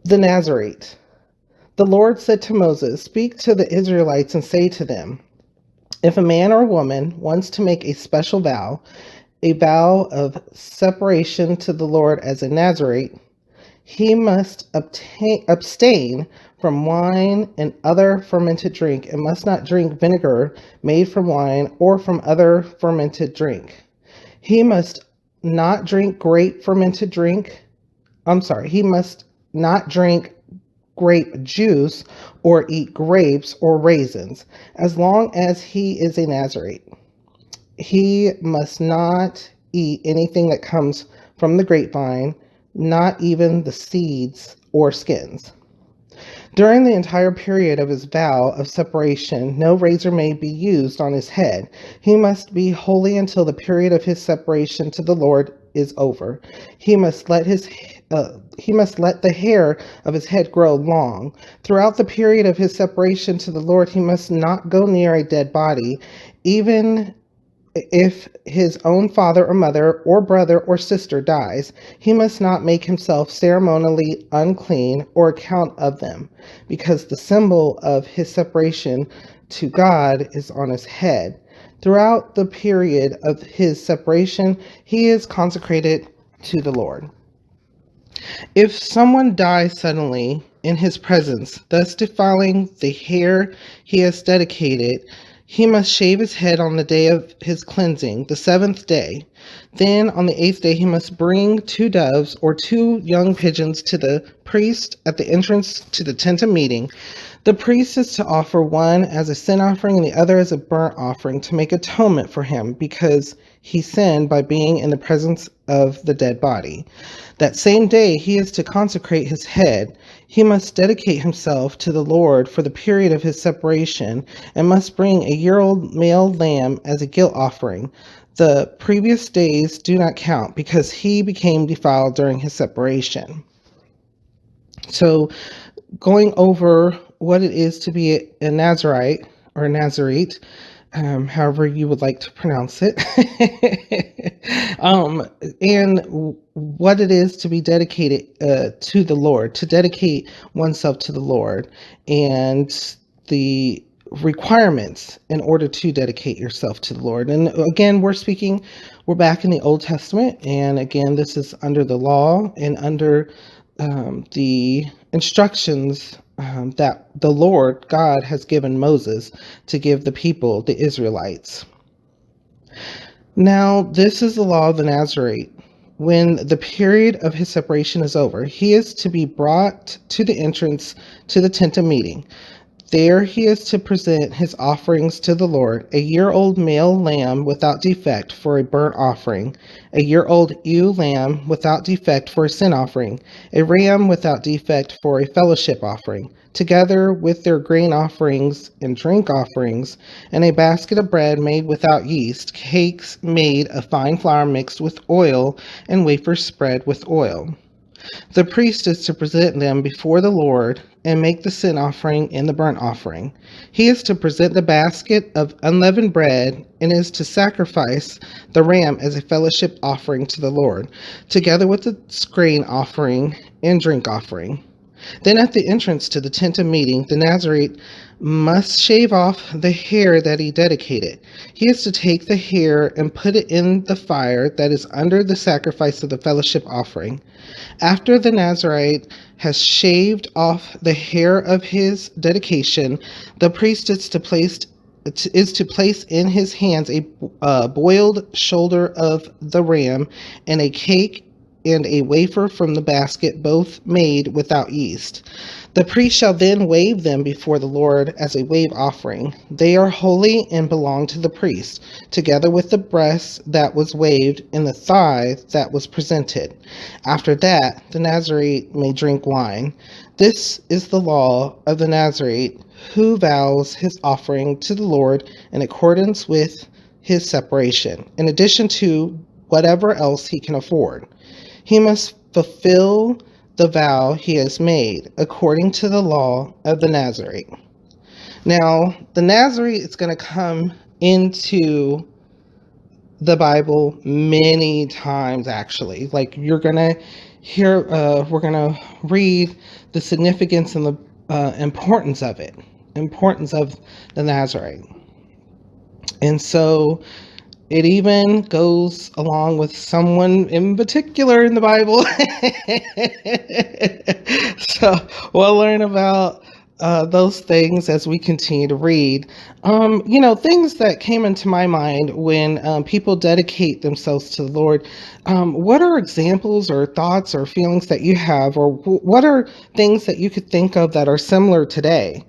The Nazarite. The Lord said to Moses, "Speak to the Israelites and say to them, if a man or woman wants to make a special vow, a vow of separation to the Lord as a Nazarite, he must abstain from wine and other fermented drink, and must not drink vinegar made from wine or from other fermented drink. He must not drink grape fermented drink. He must not drink grape juice or eat grapes or raisins, as long as he is a Nazarite. He must not eat anything that comes from the grapevine, not even the seeds or skins. During the entire period of his vow of separation, no razor may be used on his head. He must be holy until the period of his separation to the Lord is over. He must let the hair of his head grow long. Throughout the period of his separation to the Lord, he must not go near a dead body, even if his own father or mother or brother or sister dies. He must not make himself ceremonially unclean or account of them, because the symbol of his separation to God is on his head. Throughout the period of his separation, he is consecrated to the Lord. If someone dies suddenly in his presence, thus defiling the hair he has dedicated, he must shave his head on the day of his cleansing, the seventh day. Then on the eighth day he must bring 2 doves or 2 young pigeons to the priest at the entrance to the tent of meeting. The priest is to offer one as a sin offering and the other as a burnt offering to make atonement for him, because he sinned by being in the presence of the dead body. That same day he is to consecrate his head. He must dedicate himself to the Lord for the period of his separation, and must bring a year-old male lamb as a guilt offering. The previous days do not count, because he became defiled during his separation. So, going over what it is to be a Nazarite or Nazarite, however you would like to pronounce it, and what it is to be dedicated to the Lord, to dedicate oneself to the Lord, and the requirements in order to dedicate yourself to the Lord. And again, we're back in the Old Testament, and again, this is under the law and under the instructions that the Lord God has given Moses to give the people, the Israelites. Now, this is the law of the Nazarite. When the period of his separation is over, he is to be brought to the entrance to the tent of meeting. There he is to present his offerings to the Lord: a year-old male lamb without defect for a burnt offering, a year-old ewe lamb without defect for a sin offering, a ram without defect for a fellowship offering, together with their grain offerings and drink offerings, and a basket of bread made without yeast, cakes made of fine flour mixed with oil, and wafers spread with oil. The priest is to present them before the Lord and make the sin offering and the burnt offering. He is to present the basket of unleavened bread and is to sacrifice the ram as a fellowship offering to the Lord, together with the grain offering and drink offering. Then at the entrance to the tent of meeting, the Nazarite must shave off the hair that he dedicated. He is to take the hair and put it in the fire that is under the sacrifice of the fellowship offering. After the Nazarite has shaved off the hair of his dedication, the priest is to place in his hands a boiled shoulder of the ram and a cake and a wafer from the basket, both made without yeast. The priest shall then wave them before the Lord as a wave offering. They are holy and belong to the priest, together with the breast that was waved and the thigh that was presented. After that, the Nazarite may drink wine. This is the law of the Nazarite who vows his offering to the Lord in accordance with his separation, in addition to whatever else he can afford. He must fulfill the vow he has made according to the law of the Nazarite. Now, the Nazarite is going to come into the Bible many times, actually. Like, you're going to hear, we're going to read the significance and the importance of it, importance of the Nazarite. And so it even goes along with someone in particular in the Bible. So we'll learn about those things as we continue to read. Things that came into my mind when people dedicate themselves to the Lord. What are examples or thoughts or feelings that you have, or what are things that you could think of that are similar today?